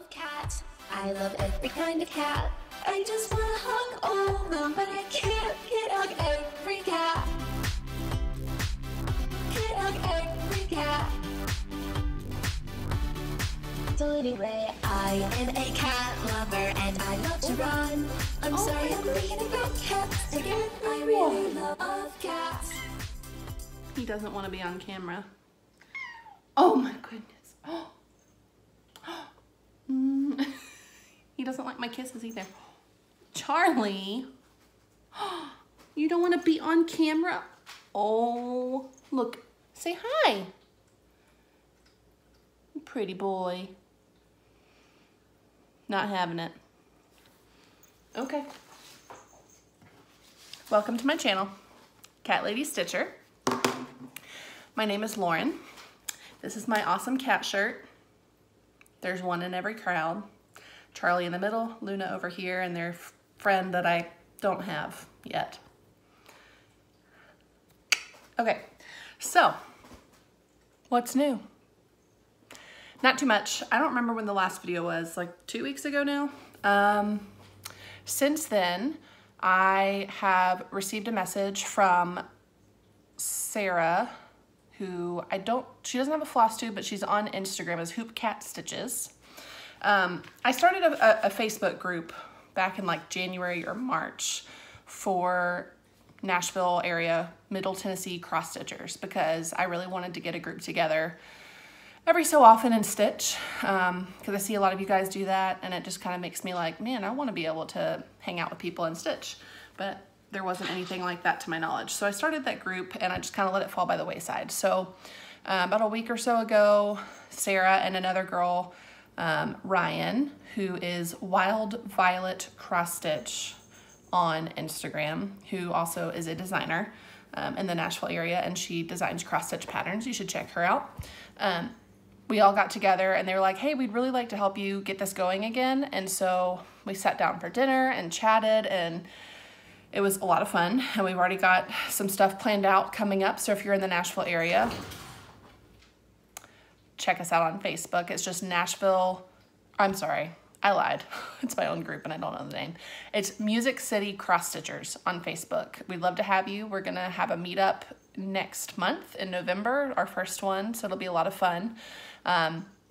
of cat. I love every kind of cat. I just wanna hug all of them, but I can't hug every cat. Can't hug every cat. So anyway, I am a cat lover and I love to run. I'm sorry I'm reading about cats again. I really love cats. He doesn't want to be on camera. Oh my goodness. He doesn't like my kisses either. Charlie, you don't want to be on camera? Oh, look, say hi. Pretty boy. Not having it. Okay. Welcome to my channel, Cat Lady Stitcher. My name is Lauren. This is my awesome cat shirt. There's one in every crowd. Charlie in the middle, Luna over here, and their friend that I don't have yet. Okay, so what's new? Not too much. I don't remember when the last video was, like 2 weeks ago now. Since then, I have received a message from Sarah, who she doesn't have a Flosstube, but she's on Instagram as Hoop Cat Stitches. I started a Facebook group back in like January or March for Nashville area, Middle Tennessee cross stitchers, because I really wanted to get a group together every so often and stitch, because I see a lot of you guys do that, and it just kind of makes me like, man, I want to be able to hang out with people and stitch, but there wasn't anything like that to my knowledge. So I started that group and I just kind of let it fall by the wayside. So about a week or so ago, Sarah and another girl, Ryan, who is Wild Violet Cross Stitch on Instagram, who also is a designer in the Nashville area, and she designs cross stitch patterns. You should check her out. We all got together and they were like, hey, we'd really like to help you get this going again. And so we sat down for dinner and chatted, and it was a lot of fun. And we've already got some stuff planned out coming up. So if you're in the Nashville area, check us out on Facebook. It's just Nashville, I'm sorry, I lied. It's my own group and I don't know the name. It's Music City Cross Stitchers on Facebook. We'd love to have you. We're gonna have a meetup next month in November, our first one, so it'll be a lot of fun.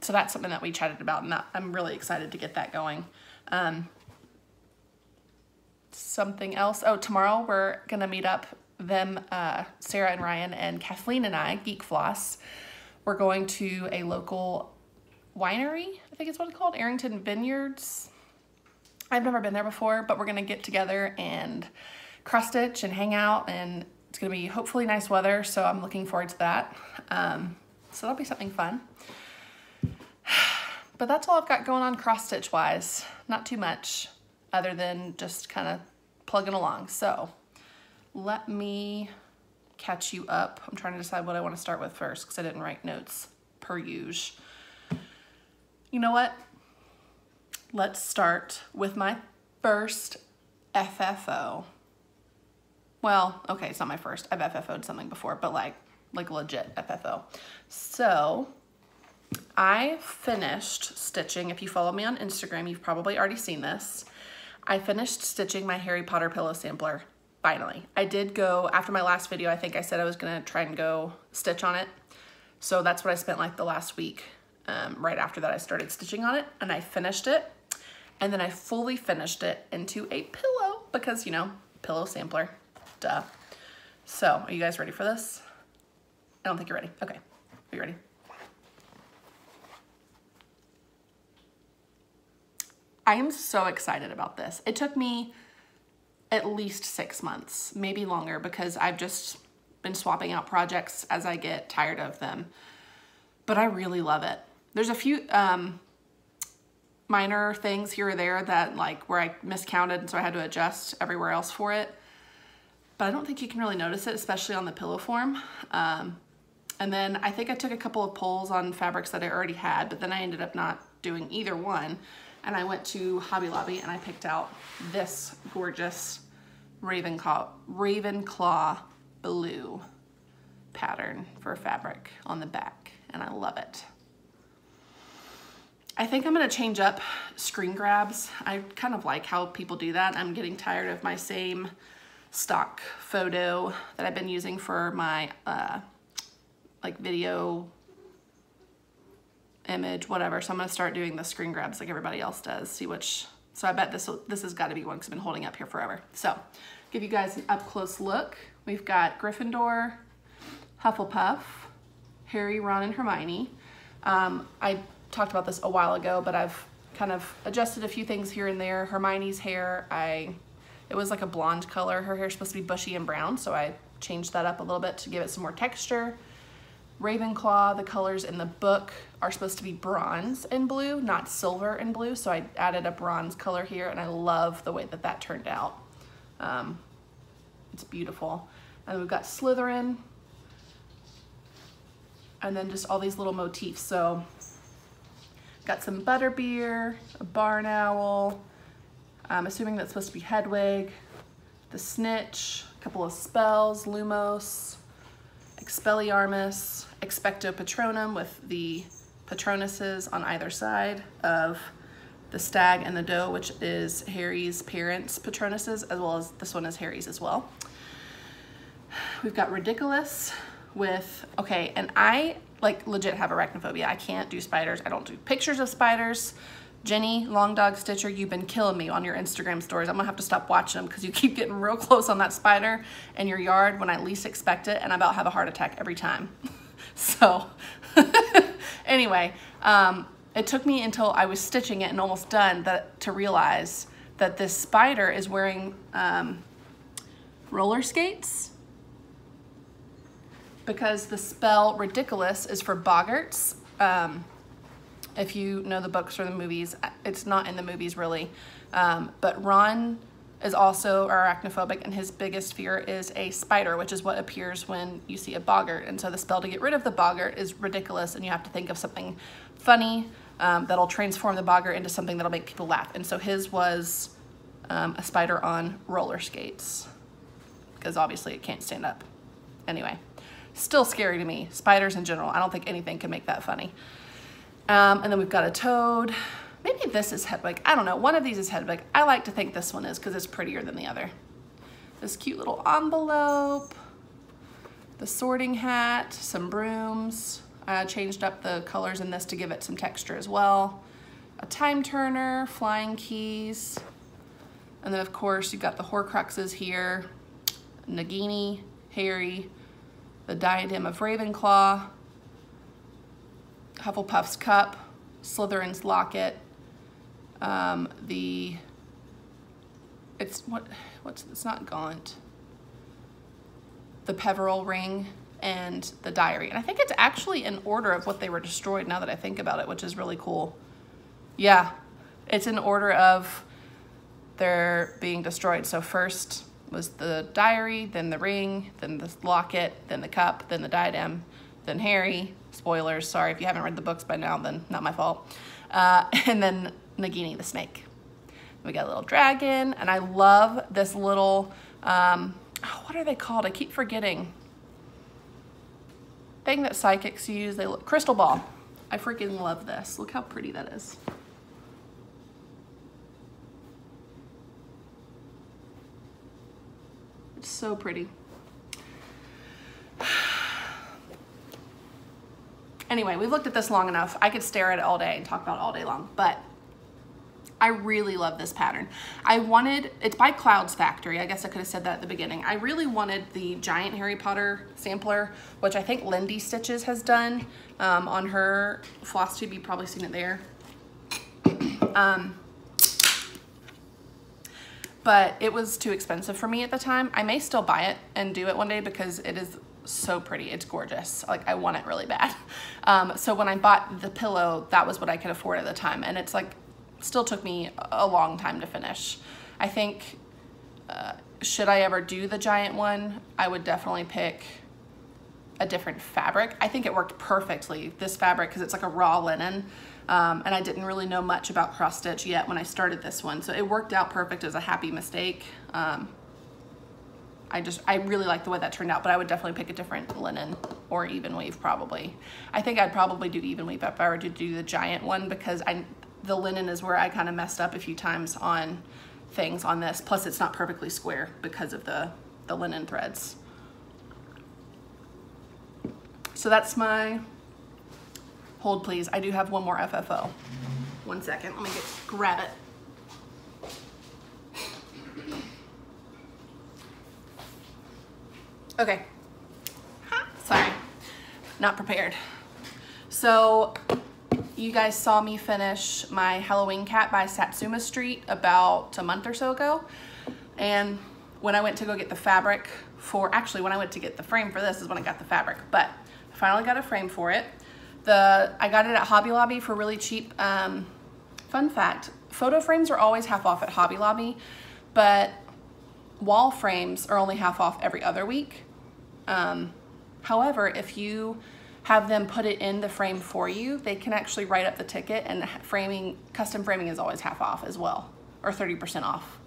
So that's something that we chatted about, and I'm really excited to get that going. Something else, tomorrow we're gonna meet up, Sarah and Ryan and Kathleen and I, Geek Floss. We're going to a local winery, I think it's what it's called, Arrington Vineyards. I've never been there before, but we're gonna get together and cross stitch and hang out, and it's gonna be hopefully nice weather, so I'm looking forward to that. So that'll be something fun. But that's all I've got going on cross stitch wise. Not too much other than just kind of plugging along. So let me catch you up. I'm trying to decide what I want to start with first because I didn't write notes per usual. You know what? Let's start with my first FFO. Well, okay, it's not my first. I've FFO'd something before, but like legit FFO. So I finished stitching. If you follow me on Instagram, you've probably already seen this. I finished stitching my Harry Potter pillow sampler, finally. I did go, after my last video, I think I said I was gonna try and go stitch on it. So that's what I spent like the last week. Right after that I started stitching on it, and I finished it. And then I fully finished it into a pillow because, you know, pillow sampler, duh. So are you guys ready for this? I don't think you're ready. Okay, are you ready? I am so excited about this. It took me at least 6 months, maybe longer, because I've just been swapping out projects as I get tired of them. But I really love it. There's a few minor things here or there that like where I miscounted, and so I had to adjust everywhere else for it. But I don't think you can really notice it, especially on the pillow form. And then I think I took a couple of pulls on fabrics that I already had, but then I ended up not doing either one. And I went to Hobby Lobby and I picked out this gorgeous Ravenclaw blue pattern for fabric on the back, and I love it. I think I'm gonna change up screen grabs. I kind of like how people do that. I'm getting tired of my same stock photo that I've been using for my like video image, whatever. So I'm gonna start doing the screen grabs like everybody else does. See which, so I bet this has got to be one because I've been holding up here forever. So give you guys an up close look. We've got Gryffindor, Hufflepuff, Harry, Ron, and Hermione. I talked about this a while ago, but I've kind of adjusted a few things here and there. Hermione's hair, it was like a blonde color. Her hair's supposed to be bushy and brown, so I changed that up a little bit to give it some more texture. Ravenclaw, the colors in the book are supposed to be bronze and blue, not silver and blue, so I added a bronze color here, and I love the way that that turned out. It's beautiful. And we've got Slytherin, and then just all these little motifs. So got some butterbeer, a barn owl, I'm assuming that's supposed to be Hedwig, the snitch, a couple of spells, Lumos, Expelliarmus, Expecto Patronum with the Patronuses on either side of the stag and the doe, which is Harry's parents' Patronuses, as well as this one is Harry's as well. We've got Ridiculous with, okay, and I like legit have arachnophobia. I can't do spiders. I don't do pictures of spiders. Jenny, LongDawgStitcher, you've been killing me on your Instagram stories. I'm gonna have to stop watching them because you keep getting real close on that spider in your yard when I least expect it, and I about have a heart attack every time. So anyway, it took me until I was stitching it and almost done to realize that this spider is wearing roller skates, because the spell ridiculous is for boggarts. If you know the books or the movies, it's not in the movies really, but Ron is also arachnophobic, and his biggest fear is a spider, which is what appears when you see a boggart. And so the spell to get rid of the boggart is ridiculous, and you have to think of something funny that'll transform the boggart into something that'll make people laugh. And so his was a spider on roller skates, because obviously it can't stand up. Anyway, still scary to me. Spiders in general, I don't think anything can make that funny. And then we've got a toad. Maybe this is Hedwig. I don't know. One of these is Hedwig. I like to think this one is because it's prettier than the other. This cute little envelope, the sorting hat, some brooms. I changed up the colors in this to give it some texture as well. A time turner, flying keys. And then of course you've got the Horcruxes here. Nagini, Harry, the diadem of Ravenclaw, Hufflepuff's cup, Slytherin's locket, it's not Gaunt, the Peveril ring, and the diary. And I think it's actually in order of what they were destroyed now that I think about it, which is really cool. Yeah, it's in order of their being destroyed. So first was the diary, then the ring, then the locket, then the cup, then the diadem, then Harry. Spoilers, sorry if you haven't read the books by now, then not my fault. And then Nagini the snake. We got a little dragon, and I love this little, what are they called? I keep forgetting. Thing that psychics use, they look, crystal ball. I freaking love this. Look how pretty that is. It's so pretty. Anyway, we've looked at this long enough. I could stare at it all day and talk about it all day long, but I really love this pattern. It's by Cloud's Factory. I guess I could have said that at the beginning. I really wanted the giant Harry Potter sampler, which I think Lindy Stitches has done on her Flosstube. You've probably seen it there. But it was too expensive for me at the time. I may still buy it and do it one day because it is so pretty. It's gorgeous. Like, I want it really bad. So when I bought the pillow, that was what I could afford at the time. And it's like, still took me a long time to finish. I think, should I ever do the giant one, I would definitely pick a different fabric. I think it worked perfectly, this fabric, because it's like a raw linen. And I didn't really know much about cross stitch yet when I started this one. So it worked out perfect. It was a happy mistake. I really like the way that turned out, but I would definitely pick a different linen or even weave probably. I think I'd probably do even weave if I were to do the giant one, because the linen is where I kind of messed up a few times on things on this. Plus it's not perfectly square because of the linen threads. So that's my, hold please, I do have one more FFO. 1 second, let me grab it. Okay, sorry, not prepared. So you guys saw me finish my Halloween cat by Satsuma Street about a month or so ago. And when I went to go get the fabric for, actually when I went to get the frame for this is when I got the fabric, but I finally got a frame for it. I got it at Hobby Lobby for really cheap. Fun fact, photo frames are always half off at Hobby Lobby, but wall frames are only half off every other week. However, if you have them put it in the frame for you, they can actually write up the ticket, and custom framing is always half off as well, or 30% off,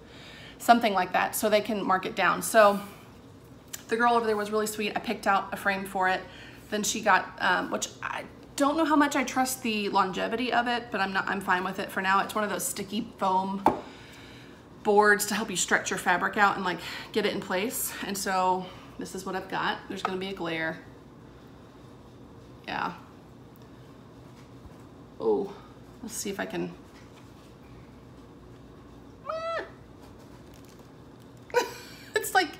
something like that. So they can mark it down. So the girl over there was really sweet. I picked out a frame for it. Then she got, which I don't know how much I trust the longevity of it, but I'm fine with it for now. It's one of those sticky foam boards to help you stretch your fabric out and like get it in place. And so this is what I've got. There's gonna be a glare. Yeah. Oh, let's see if I can. It's like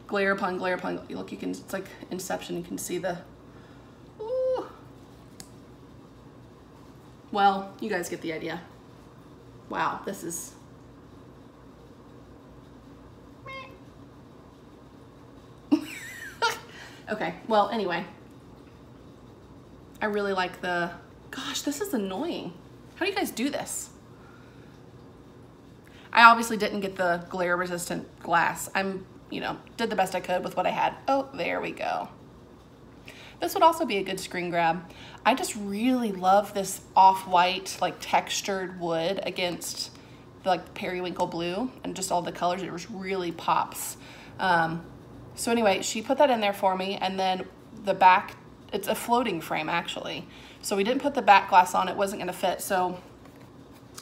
glare upon glare upon. Look, you can, it's like Inception. You can see the, ooh. Well, you guys get the idea. Wow, this is, okay, well, anyway, I really like the, gosh, this is annoying. How do you guys do this? I obviously didn't get the glare resistant glass. Did the best I could with what I had. Oh, there we go. This would also be a good screen grab. I just really love this off-white, like textured wood against the like periwinkle blue and just all the colors. It just really pops. So anyway, she put that in there for me, and then the back, it's a floating frame actually. So we didn't put the back glass on, it wasn't gonna fit. So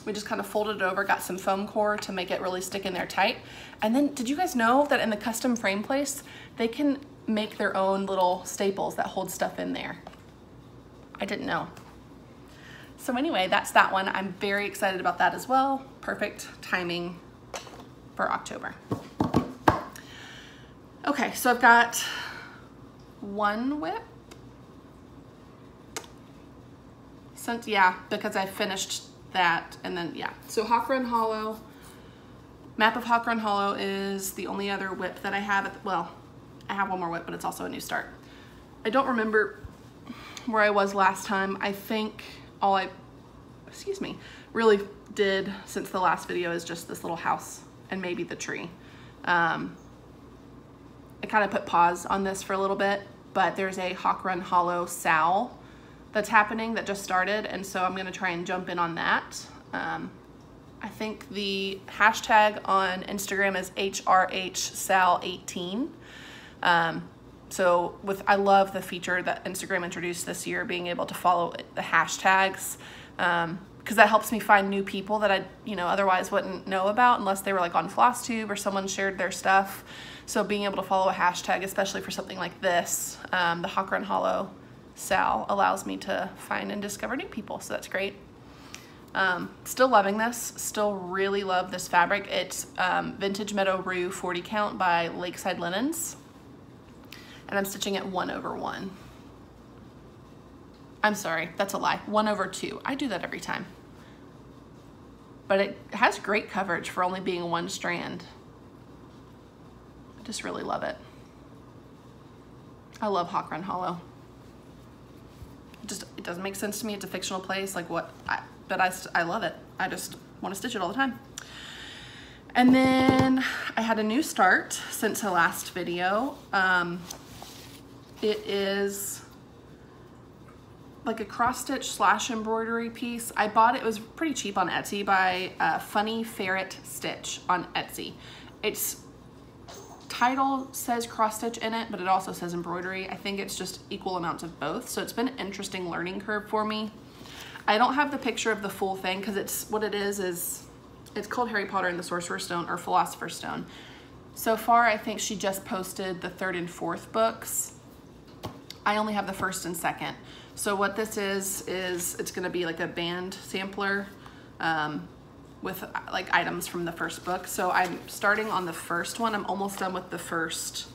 we just kind of folded it over, got some foam core to make it really stick in there tight. And then did you guys know that in the custom frame place, they can make their own little staples that hold stuff in there? I didn't know. So anyway, that's that one. I'm very excited about that as well. Perfect timing for October. Okay, so I've got one whip. Since, yeah, because I finished that, and then, yeah. So Hawk Run Hollow, Map of Hawk Run Hollow is the only other whip that I have. Well, I have one more whip, but it's also a new start. I don't remember where I was last time. I think all I, really did since the last video is just this little house and maybe the tree. I kind of put pause on this for a little bit, but there's a Hawk Run Hollow Sal that's happening that just started, and so I'm gonna try and jump in on that. I think the hashtag on Instagram is HRHSal18. I love the feature that Instagram introduced this year, being able to follow the hashtags, because that helps me find new people that I, otherwise wouldn't know about unless they were like on Flosstube or someone shared their stuff. So being able to follow a hashtag, especially for something like this, the Hawk Run Hollow Sal, allows me to find and discover new people, so that's great. Still loving this, still really love this fabric. It's Vintage Meadow Rue 40 count by Lakeside Linens, and I'm stitching at 1/1. I'm sorry, that's a lie, 1/2. I do that every time. But it has great coverage for only being one strand. I just really love it. I love Hawk Run Hollow. It doesn't make sense to me. It's a fictional place, like what, but I love it. I just want to stitch it all the time. And then I had a new start since the last video. It is like a cross stitch / embroidery piece. I bought it, it was pretty cheap on Etsy by Funny Ferret Stitch on Etsy. It's title says cross stitch in it, but it also says embroidery. I think it's just equal amounts of both. So it's been an interesting learning curve for me. I don't have the picture of the full thing because it's what it is it's called Harry Potter and the Sorcerer's Stone or Philosopher's Stone. So far, I think she just posted the 3rd and 4th books. I only have the 1st and 2nd. So what this is it's gonna be like a band sampler with like items from the 1st book. So I'm starting on the 1st one. I'm almost done with the 1st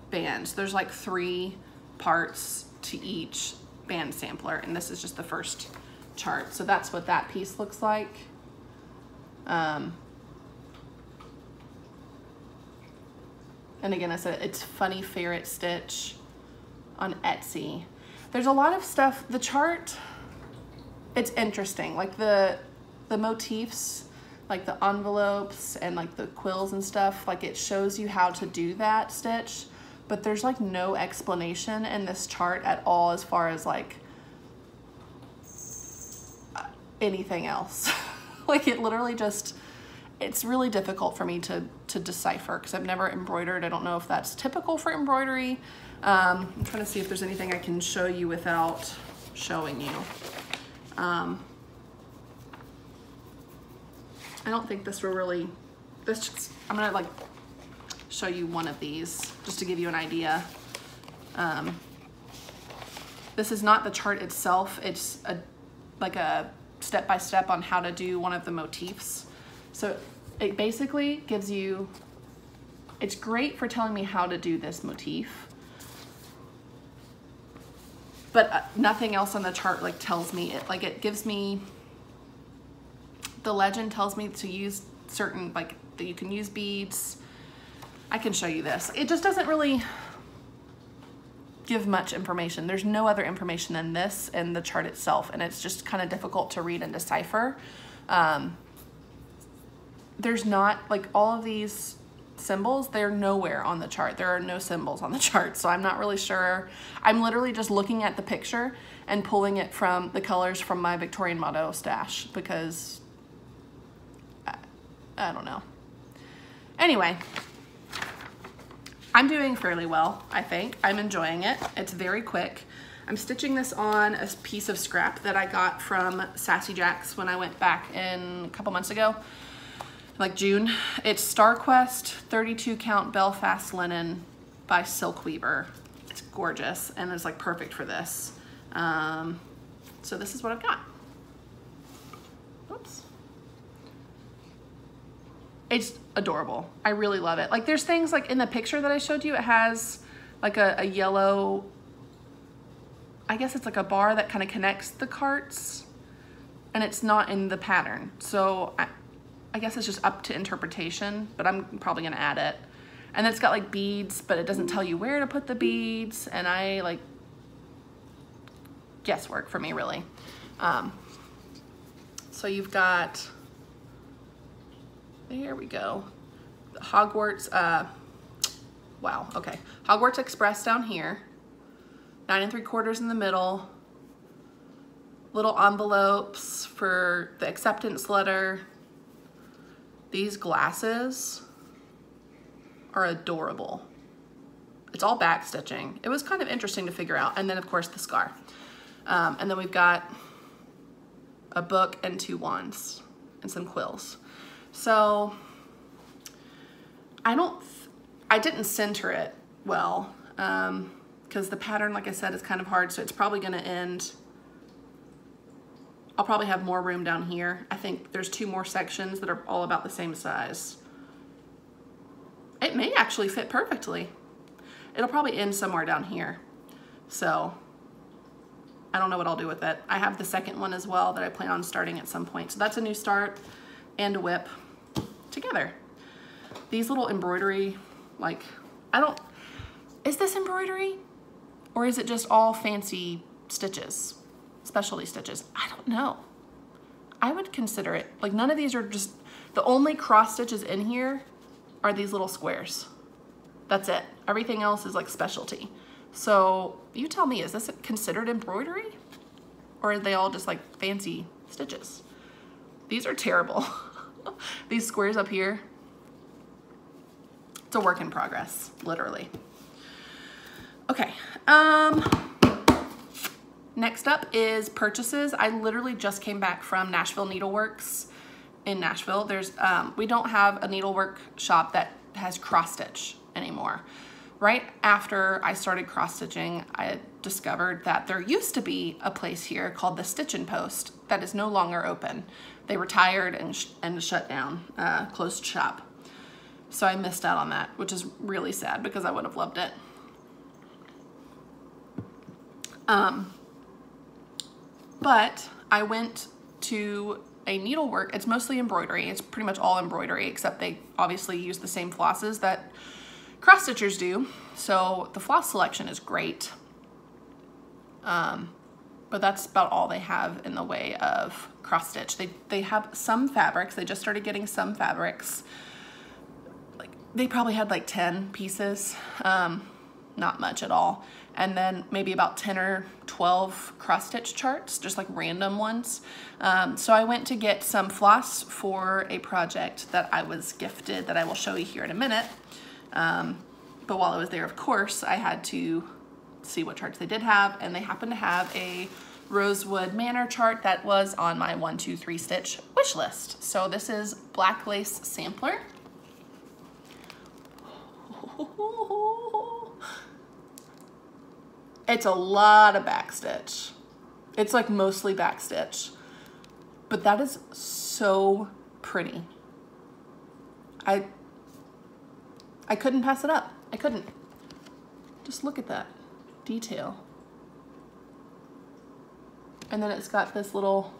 band. So there's like 3 parts to each band sampler, and this is just the 1st chart. So that's what that piece looks like. And again, I said it's Funny Ferret Stitch on Etsy. There's a lot of stuff. The chart, it's interesting. Like the motifs, like the envelopes and like the quills and stuff, like it shows you how to do that stitch, but there's like no explanation in this chart at all as far as like anything else. Like it literally just, it's really difficult for me to decipher because I've never embroidered. I don't know if that's typical for embroidery. I'm trying to see if there's anything I can show you without showing you. I don't think this will really, I'm gonna like show you one of these just to give you an idea. This is not the chart itself. It's like a step-by-step on how to do one of the motifs. So it basically gives you, it's great for telling me how to do this motif, but nothing else on the chart like tells me it. Like it gives me, the legend tells me to use certain, like that you can use beads. I can show you this. It just doesn't really give much information. There's no other information than this in the chart itself, and it's just kind of difficult to read and decipher. There's not, like all of these symbols, they're nowhere on the chart. There are no symbols on the chart, so I'm not really sure. I'm literally just looking at the picture and pulling it from the colors from my Victorian motto stash because I don't know. Anyway, I'm doing fairly well, I think. I'm enjoying it. It's very quick. I'm stitching this on a piece of scrap that I got from Sassy Jack's when I went back in a couple months ago, like June. It's Star Quest 32 count Belfast linen by Silk Weaver. It's gorgeous and it's like perfect for this. So this is what I've got. Oops. It's adorable. I really love it. Like there's things like in the picture that I showed you, it has like a yellow, I guess it's like a bar that kind of connects the carts, and it's not in the pattern. So I guess it's just up to interpretation, but I'm probably gonna add it. And then it's got like beads, but it doesn't tell you where to put the beads. And I like guesswork for me really. So you've got, here we go. Hogwarts, wow, okay. Hogwarts Express down here. 9 3/4 in the middle. Little envelopes for the acceptance letter. These glasses are adorable. It's all back stitching. It was kind of interesting to figure out. And then of course the scar. And then we've got a book and 2 wands and some quills. So I didn't center it well because the pattern, like I said, is kind of hard. So it's probably gonna end, I'll probably have more room down here. I think there's 2 more sections that are all about the same size. It may actually fit perfectly. It'll probably end somewhere down here. So I don't know what I'll do with it. I have the second one as well that I plan on starting at some point. So that's a new start and a whip together. These little embroidery, like, is this embroidery? Or is it just all fancy stitches, specialty stitches? I don't know. I would consider it. Like none of these are just, the only cross stitches in here are these little squares. That's it. Everything else is like specialty. So you tell me, is this considered embroidery? Or are they all just like fancy stitches? These are terrible. These squares up here, It's a work in progress, literally. Okay, next up is purchases. I literally just came back from Nashville Needleworks in Nashville. There's, we don't have a needlework shop that has cross stitch anymore. Right after I started cross stitching, I discovered that there used to be a place here called the Stitch and Post that is no longer open. They retired and shut down, closed shop. So I missed out on that, which is really sad because I would have loved it. But I went to a needlework. It's mostly embroidery. It's pretty much all embroidery, except they obviously use the same flosses that cross stitchers do. So the floss selection is great. But that's about all they have in the way of cross stitch. They have some fabrics. They just started getting some fabrics. Like they probably had like 10 pieces, not much at all. And then maybe about 10 or 12 cross stitch charts, just like random ones. So I went to get some floss for a project that I was gifted that I will show you here in a minute. But while I was there, of course, I had to see what charts they did have, and they happened to have a Rosewood Manor chart that was on my 1, 2, 3 stitch wish list. So this is Black Lace Sampler. It's a lot of backstitch. It's like mostly backstitch, but that is so pretty. I couldn't pass it up. I couldn't. Just look at that detail. And then it's got this little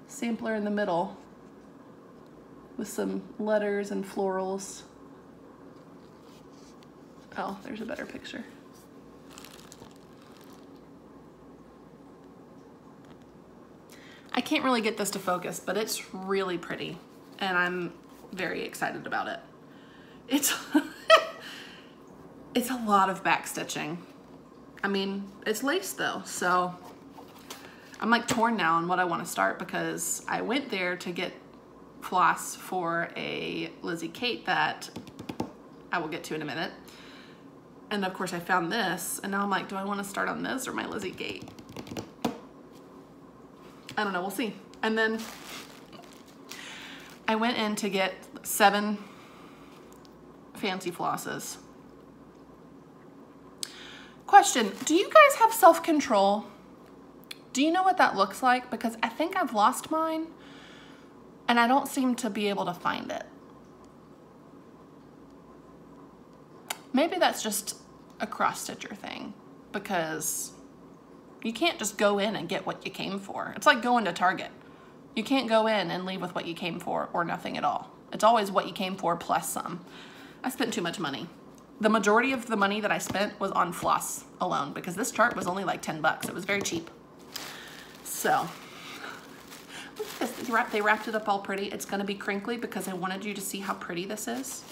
sampler in the middle with some letters and florals. Oh, there's a better picture. I can't really get this to focus, but it's really pretty, and I'm very excited about it. It's it's a lot of back stitching. I mean, it's lace though, so I'm like torn now on what I want to start, because I went there to get floss for a Lizzie Kate that I will get to in a minute. And of course I found this, and now I'm like, do I want to start on this or my Lizzie Kate? I don't know, we'll see. And then I went in to get 7 fancy flosses. Question, do you guys have self-control? Do you know what that looks like? Because I think I've lost mine and I don't seem to be able to find it. Maybe that's just a cross-stitcher thing, because you can't just go in and get what you came for. It's like going to Target. You can't go in and leave with what you came for or nothing at all. It's always what you came for plus some. I spent too much money. The majority of the money that I spent was on floss alone, because this chart was only like 10 bucks. It was very cheap. So, look at this. They wrapped it up all pretty. It's gonna be crinkly because I wanted you to see how pretty this is.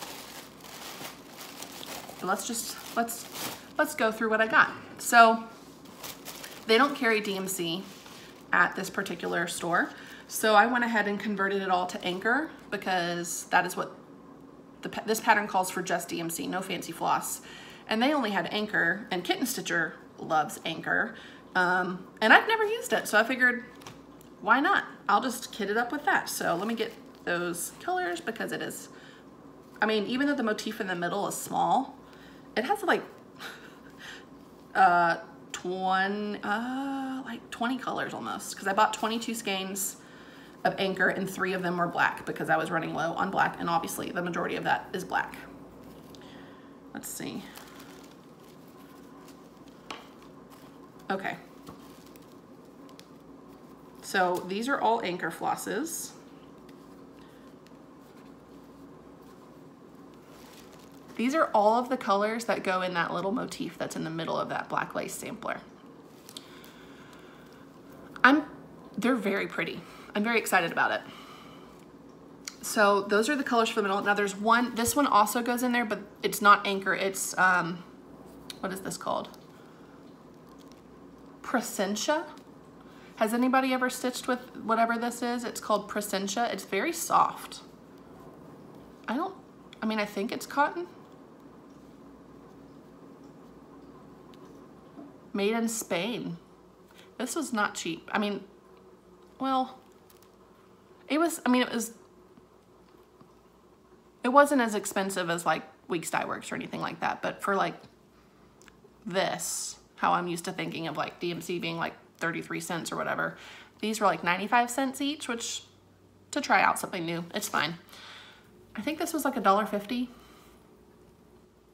But let's go through what I got. So, they don't carry DMC at this particular store. So I went ahead and converted it all to Anchor, because that is what this pattern calls for, just DMC, no fancy floss. And they only had Anchor, and KittenStitcher loves Anchor. And I've never used it, so I figured, why not? I'll just kit it up with that. So let me get those colors, because it is, I mean, even though the motif in the middle is small, it has like 20 colors almost, because I bought 22 skeins of Anchor and 3 of them were black because I was running low on black, and obviously the majority of that is black. Let's see. Okay. So these are all Anchor flosses. These are all of the colors that go in that little motif that's in the middle of that black lace sampler. They're very pretty. I'm very excited about it. So those are the colors for the middle. Now there's one, this one also goes in there, but it's not Anchor. It's, what is this called? Crescent. Has anybody ever stitched with whatever this is? It's called Crescent. It's very soft. I mean, I think it's cotton. Made in Spain. This was not cheap. I mean, well, it wasn't as expensive as like Weeks Dye Works or anything like that, but for like this, how I'm used to thinking of like DMC being like 33 cents or whatever, these were like 95 cents each, which to try out something new, it's fine. I think this was like $1.50.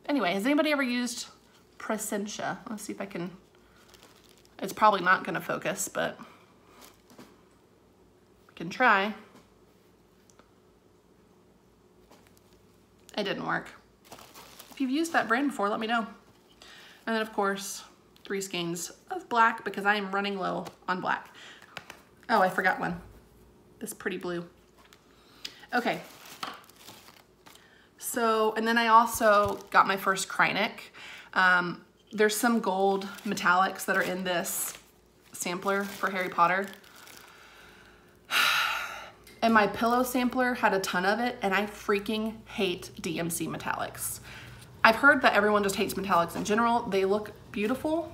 Anyway, has anybody ever used Priscilla? Let's see if I can, it's probably not gonna focus, but we can try. It didn't work. If you've used that brand before, let me know. And then of course, 3 skeins of black because I am running low on black. Oh, I forgot one. This pretty blue. Okay. So, and then I also got my first Cranek. There's some gold metallics that are in this sampler for Harry Potter. And my pillow sampler had a ton of it, and I freaking hate DMC metallics. I've heard that everyone just hates metallics in general. They look beautiful,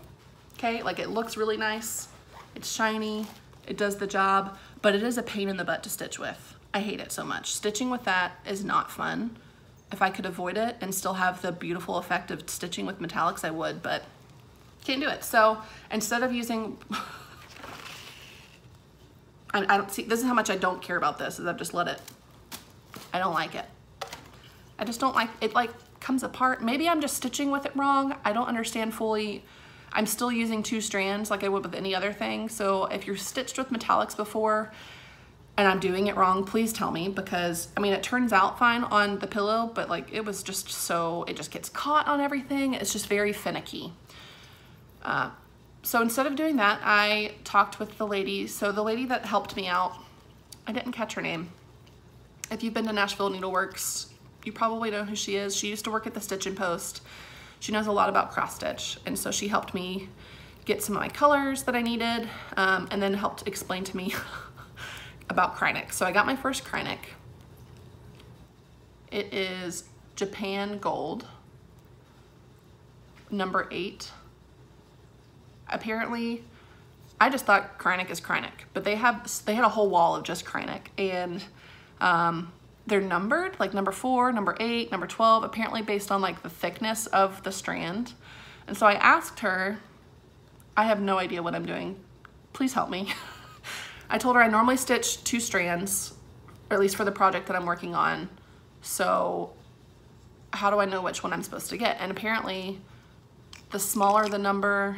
okay? Like it looks really nice. It's shiny, it does the job, but it is a pain in the butt to stitch with. I hate it so much. Stitching with that is not fun. If I could avoid it and still have the beautiful effect of stitching with metallics, I would, but can't do it. So instead of using, I don't see, this is how much I don't care about this, is I've just let it, I don't like it. I just don't like, it like comes apart. Maybe I'm just stitching with it wrong. I don't understand fully. I'm still using 2 strands like I would with any other thing. So if you're stitched with metallics before and I'm doing it wrong, please tell me, because I mean, it turns out fine on the pillow, but like it was just so, it just gets caught on everything. It's just very finicky. So instead of doing that, I talked with the lady. So the lady that helped me out, I didn't catch her name. If you've been to Nashville Needleworks, you probably know who she is. She used to work at the Stitch and Post. She knows a lot about cross stitch. And so she helped me get some of my colors that I needed, and then helped explain to me about Cranek. So I got my first Cranek. It is Japan Gold, number 8. Apparently, I just thought Cranek is Cranek, but they had a whole wall of just Cranek, and they're numbered, like number 4, number 8, number 12, apparently based on like the thickness of the strand. And so I asked her, I have no idea what I'm doing. Please help me. I told her I normally stitch 2 strands, or at least for the project that I'm working on. So how do I know which one I'm supposed to get? And apparently the smaller the number,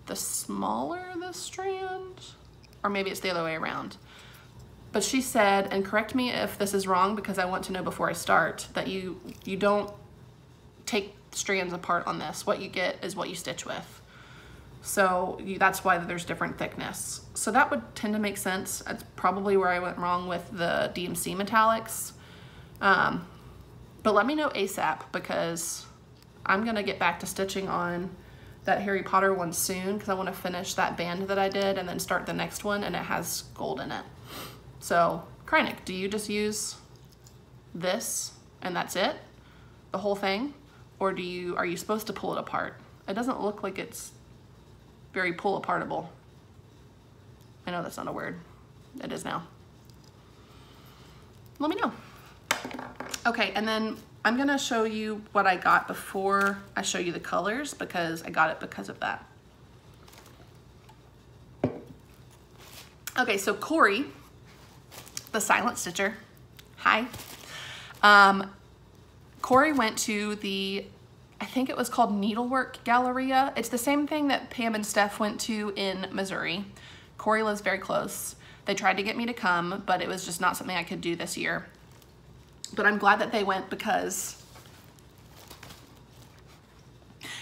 the smaller the strand, or maybe it's the other way around. But she said, and correct me if this is wrong because I want to know before I start, that you don't take strands apart on this. What you get is what you stitch with. So that's why there's different thickness. So that would tend to make sense. That's probably where I went wrong with the DMC metallics. But let me know ASAP, because I'm gonna get back to stitching on that Harry Potter one soon, because I want to finish that band that I did and then start the next one, and it has gold in it. So Cranek, do you just use this and that's it, the whole thing? Or are you supposed to pull it apart? It doesn't look like it's very pull apartable. I know that's not a word. It is now. Let me know. Okay, and then I'm gonna show you what I got before I show you the colors, because I got it because of that. Okay, so Cory, TheSilentStitcher, hi. Cory went to the, I think it was called Needlework Galleria. It's the same thing that Pam and Steph went to in Missouri. Cory lives very close. They tried to get me to come, but it was just not something I could do this year. But I'm glad that they went, because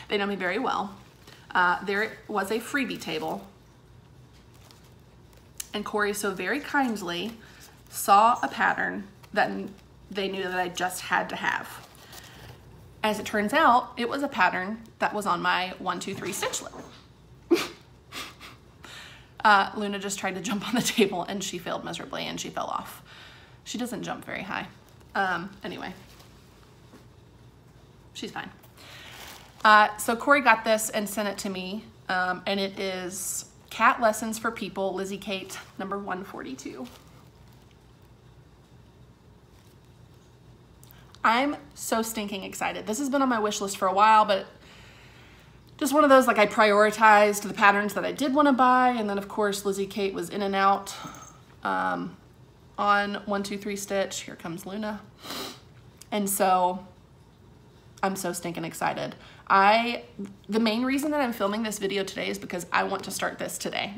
they know me very well. There was a freebie table, and Cory so very kindly saw a pattern that they knew that I just had to have. As it turns out, it was a pattern that was on my 1, 2, 3 stitch list. Luna just tried to jump on the table and she failed miserably and she fell off. She doesn't jump very high. Anyway, she's fine. So Cory got this and sent it to me, and it is Cat Lessons for People, Lizzie Kate, number 142. I'm so stinking excited. This has been on my wish list for a while, but just one of those, like, I prioritized the patterns that I did want to buy, and then of course Lizzie Kate was in and out on 1, 2, 3 Stitch. Here comes Luna. And so I'm so stinking excited. The main reason that I'm filming this video today is because I want to start this today.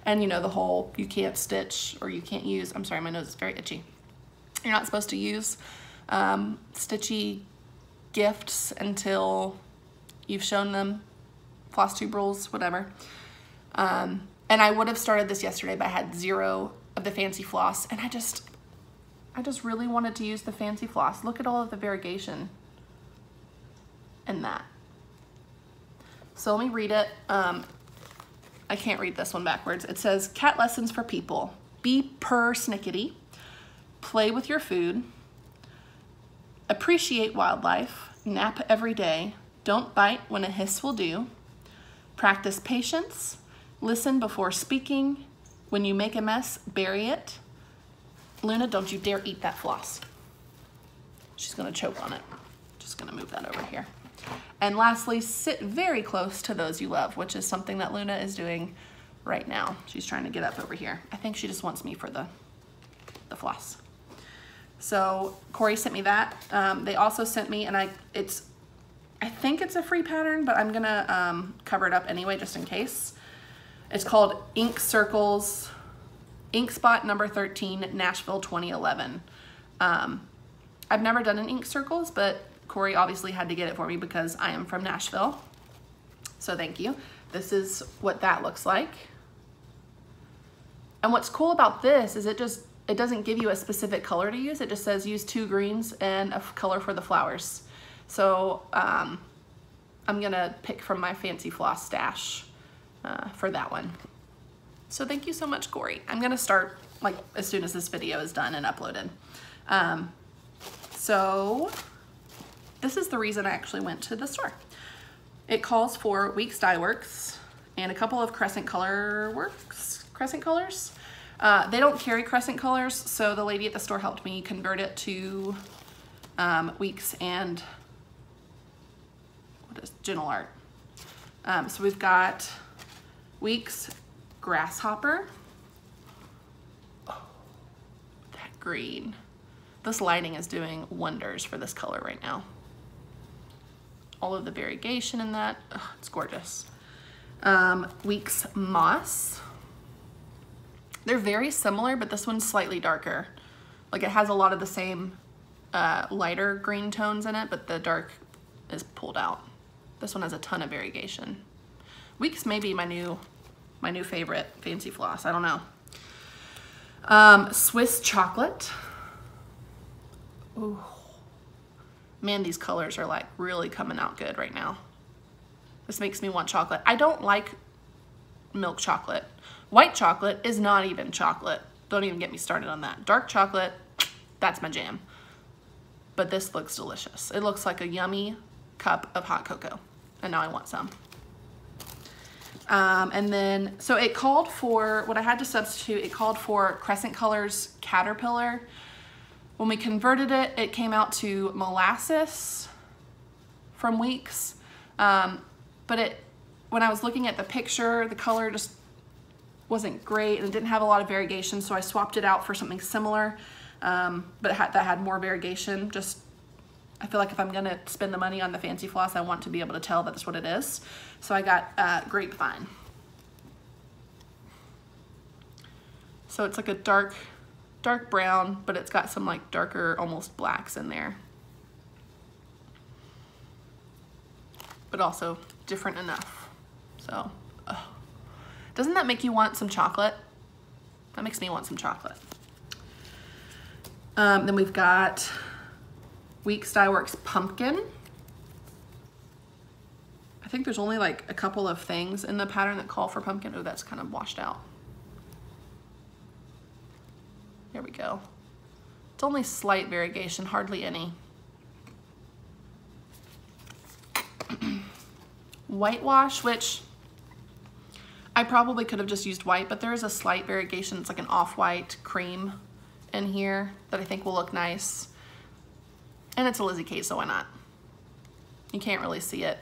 And you know, the whole you can't stitch or you can't use, I'm sorry, my nose is very itchy. You're not supposed to use stitchy gifts until you've shown them Flosstube rules, whatever. And I would have started this yesterday, but I had 0 of the fancy floss, and I just really wanted to use the fancy floss. Look at all of the variegation in that. So let me read it. I can't read this one backwards. It says, Cat Lessons for People. Be persnickety. Play with your food. Appreciate wildlife. Nap every day. Don't bite when a hiss will do. Practice patience. Listen before speaking. When you make a mess, bury it. Luna, don't you dare eat that floss. She's gonna choke on it. Just gonna move that over here. And lastly, sit very close to those you love, which is something that Luna is doing right now. She's trying to get up over here. I think she just wants me for the floss. So Cory sent me that. They also sent me, and I think it's a free pattern, but I'm gonna cover it up anyway, just in case. It's called Ink Circles, Ink Spot number 13, Nashville 2011. I've never done an Ink Circles, but Cory obviously had to get it for me because I am from Nashville. So thank you. This is what that looks like. And what's cool about this is it doesn't give you a specific color to use. It just says use 2 greens and a color for the flowers. So I'm gonna pick from my fancy floss stash for that one. So thank you so much, Cory. I'm gonna start like as soon as this video is done and uploaded. So this is the reason I actually went to the store. It calls for Weeks Dye Works and a couple of Crescent colors. They don't carry Crescent colors, so the lady at the store helped me convert it to Weeks and what is Gentle Art. So we've got Weeks Grasshopper. Oh, that green. This lighting is doing wonders for this color right now. All of the variegation in that, oh, it's gorgeous. Weeks Moss. They're very similar, but this one's slightly darker. Like it has a lot of the same lighter green tones in it, but the dark is pulled out. This one has a ton of variegation. Weeks may be my new favorite fancy floss. I don't know. Swiss Chocolate. Ooh. Man, these colors are like really coming out good right now. This makes me want chocolate. I don't like milk chocolate. White chocolate is not even chocolate. Don't even get me started on that. Dark chocolate, that's my jam. But this looks delicious. It looks like a yummy cup of hot cocoa. And now I want some. And then, so it called for, what I had to substitute, it called for Crescent Colors Caterpillar. When we converted it, it came out to Molasses from Weeks. But when I was looking at the picture, the color just wasn't great and it didn't have a lot of variegation, so I swapped it out for something similar, but that had more variegation. I feel like if I'm gonna spend the money on the fancy floss, I want to be able to tell that that's what it is. So I got Grapevine. So it's like a dark brown, but it's got some like darker, almost blacks in there. But also different enough. So, doesn't that make you want some chocolate? That makes me want some chocolate. Then we've got Weeks Dye Works Pumpkin. I think there's only like a couple of things in the pattern that call for pumpkin. Oh, that's kind of washed out. There we go. It's only slight variegation, hardly any. Whitewash, which I probably could have just used white, but there is a slight variegation. It's like an off-white cream in here that I think will look nice. And it's a Lizzie Kate, so why not? You can't really see it,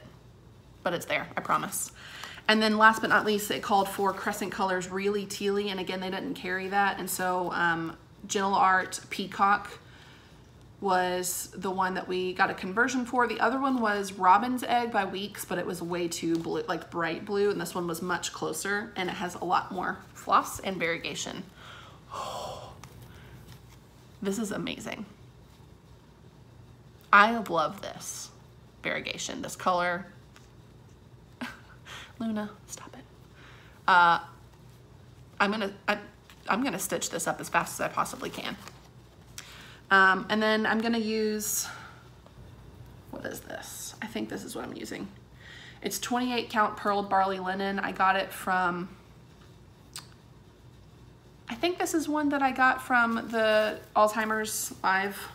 but it's there, I promise. And then last but not least, it called for Crescent colors really tealy, and again, they didn't carry that. And so Gentle Art Peacock was the one that we got a conversion for. The other one was Robin's Egg by Weeks, but it was way too blue, like bright blue, and this one was much closer, and it has a lot more floss and variegation. This is amazing. I love this variegation, this color. Luna, stop it. I'm gonna stitch this up as fast as I possibly can. And then I'm gonna use, what is this? I think this is what I'm using. It's 28 count purled barley linen. I got it from, I think this is one that I got from the Alzheimer's Live.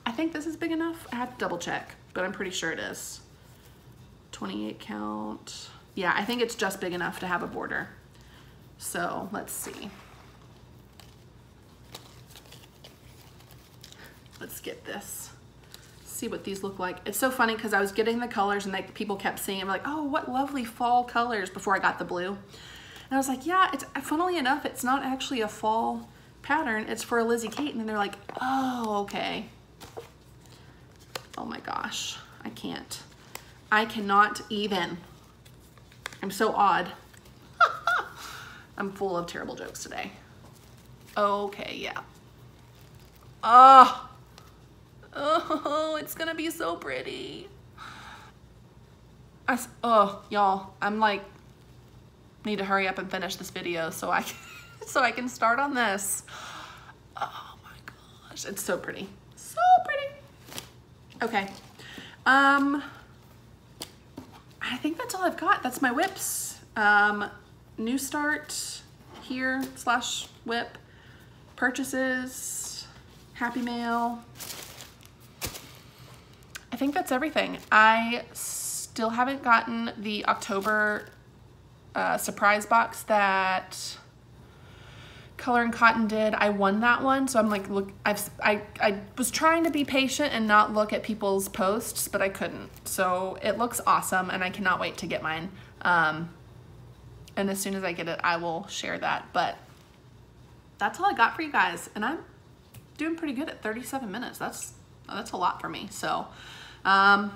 I think this is big enough. I have to double check, but I'm pretty sure it is. 28 count. Yeah, I think it's just big enough to have a border. So let's see. Let's get this. See what these look like. It's so funny because I was getting the colors and people kept saying, like, oh, what lovely fall colors before I got the blue. And I was like, yeah, it's funnily enough, it's not actually a fall pattern. It's for a Lizzie Kate. And they're like, oh, okay. Oh my gosh, I can't. I cannot even. I'm so odd. I'm full of terrible jokes today. Okay, yeah. Oh, it's gonna be so pretty. Oh, y'all, I'm like, need to hurry up and finish this video so I can start on this. Oh my gosh, it's so pretty, so pretty. Okay, I think that's all I've got. That's my whips. New start here / whip, purchases, happy mail. I think that's everything. I still haven't gotten the October surprise box that Color and Cotton did. I won that one, so I'm like, look, I was trying to be patient and not look at people's posts, but I couldn't. So it looks awesome, and I cannot wait to get mine. And as soon as I get it, I will share that. But that's all I got for you guys, and I'm doing pretty good at 37 minutes. That's a lot for me. So yeah,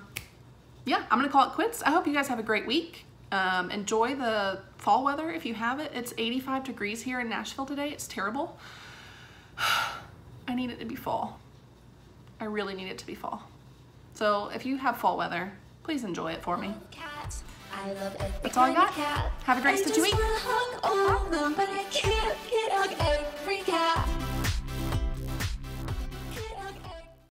I'm gonna call it quits. I hope you guys have a great week. Enjoy the fall weather if you have it. It's 85 degrees here in Nashville today. It's terrible. I need it to be fall. I really need it to be fall. So if you have fall weather, please enjoy it for me. I love every That's all I got. cat. Have a great stitchy week. Hug all